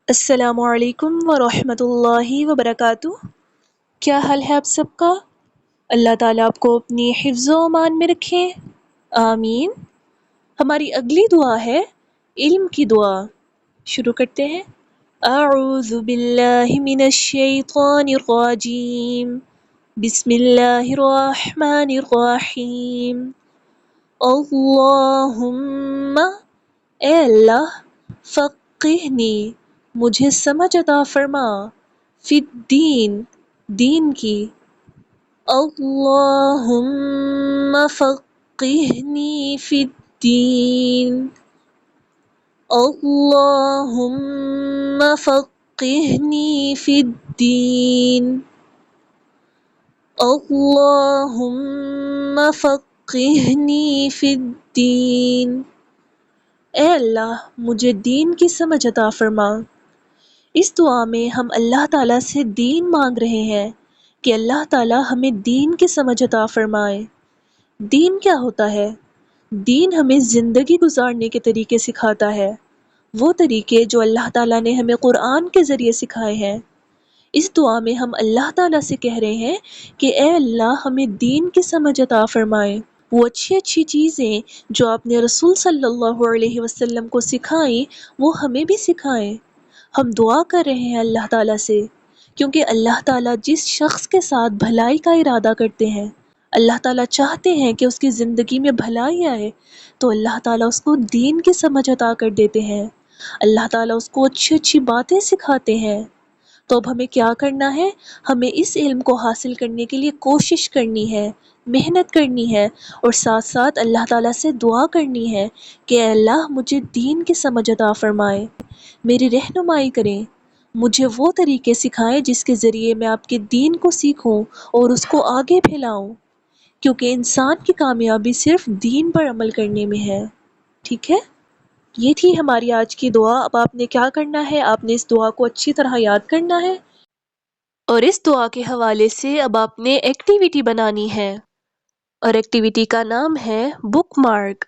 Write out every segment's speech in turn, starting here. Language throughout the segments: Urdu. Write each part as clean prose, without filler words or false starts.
السلام علیکم ورحمۃ اللہ وبرکاتہ۔ کیا حال ہے آپ سب کا؟ اللہ تعالیٰ آپ کو اپنی حفظ و امان میں رکھے، آمین۔ ہماری اگلی دعا ہے علم کی دعا۔ شروع کرتے ہیں۔ اعوذ باللہ من الشیطان الرجیم، بسم اللہ الرحمن الرحیم۔ اللہم، اے اللہ، فقہنی، مجھے سمجھ عطا فرما، فی الدین، دین کی۔ اللہم فقہنی فی الدین، اللہم فقہنی فی الدین، اللہم فقہنی فی الدین۔ اے اللہ، مجھے دین کی سمجھ عطا فرما۔ اس دعا میں ہم اللہ تعالیٰ سے دین مانگ رہے ہیں کہ اللہ تعالیٰ ہمیں دین کی سمجھ عطا فرمائے۔ دین کیا ہوتا ہے؟ دین ہمیں زندگی گزارنے کے طریقے سکھاتا ہے، وہ طریقے جو اللہ تعالیٰ نے ہمیں قرآن کے ذریعے سکھائے ہیں۔ اس دعا میں ہم اللہ تعالیٰ سے کہہ رہے ہیں کہ اے اللہ، ہمیں دین کی سمجھ عطا فرمائے۔ وہ اچھی اچھی چیزیں جو آپ نے رسول صلی اللہ علیہ وسلم کو سکھائیں، وہ ہمیں بھی سکھائیں۔ ہم دعا کر رہے ہیں اللہ تعالیٰ سے، کیونکہ اللہ تعالیٰ جس شخص کے ساتھ بھلائی کا ارادہ کرتے ہیں، اللہ تعالیٰ چاہتے ہیں کہ اس کی زندگی میں بھلائی آئے، تو اللہ تعالیٰ اس کو دین کی سمجھ عطا کر دیتے ہیں، اللہ تعالیٰ اس کو اچھی اچھی باتیں سکھاتے ہیں۔ تو اب ہمیں کیا کرنا ہے؟ ہمیں اس علم کو حاصل کرنے کے لیے کوشش کرنی ہے، محنت کرنی ہے، اور ساتھ ساتھ اللہ تعالیٰ سے دعا کرنی ہے کہ اے اللہ، مجھے دین کی سمجھ عطا فرمائے، میری رہنمائی کریں، مجھے وہ طریقے سکھائیں جس کے ذریعے میں آپ کے دین کو سیکھوں اور اس کو آگے پھیلاؤں، کیونکہ انسان کی کامیابی صرف دین پر عمل کرنے میں ہے۔ ٹھیک ہے؟ یہ تھی ہماری آج کی دعا۔ اب آپ نے کیا کرنا ہے؟ آپ نے اس دعا کو اچھی طرح یاد کرنا ہے، اور اس دعا کے حوالے سے اب آپ نے ایکٹیویٹی بنانی ہے، اور ایکٹیویٹی کا نام ہے بک مارک۔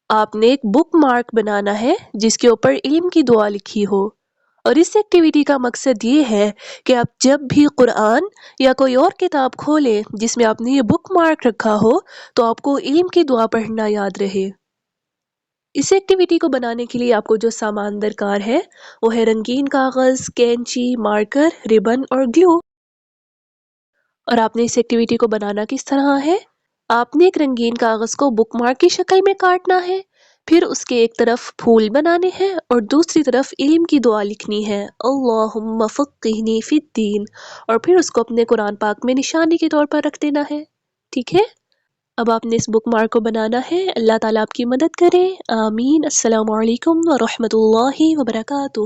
آپ نے ایک بک مارک بنانا ہے جس کے اوپر علم کی دعا لکھی ہو، اور اس ایکٹیویٹی کا مقصد یہ ہے کہ آپ جب بھی قرآن یا کوئی اور کتاب کھولیں جس میں آپ نے یہ بک مارک رکھا ہو، تو آپ کو علم کی دعا پڑھنا یاد رہے۔ اس ایکٹیویٹی کو بنانے کے لیے آپ کو جو سامان درکار ہے وہ ہے رنگین کاغذ، کینچی، مارکر، ربن اور گلو۔ اور آپ نے اس ایکٹیویٹی کو بنانا کس طرح ہے؟ آپ نے ایک رنگین کاغذ کو بک مارک کی شکل میں کاٹنا ہے، پھر اس کے ایک طرف پھول بنانے ہیں اور دوسری طرف علم کی دعا لکھنی ہے، اللہم فقہنی فی الدین، اور پھر اس کو اپنے قرآن پاک میں نشانی کے طور پر رکھ دینا ہے۔ ٹھیک ہے؟ اب آپ نے اس بک مارک کو بنانا ہے۔ اللہ تعالیٰ آپ کی مدد کرے، آمین۔ السلام علیکم ورحمۃ اللہ وبرکاتہ۔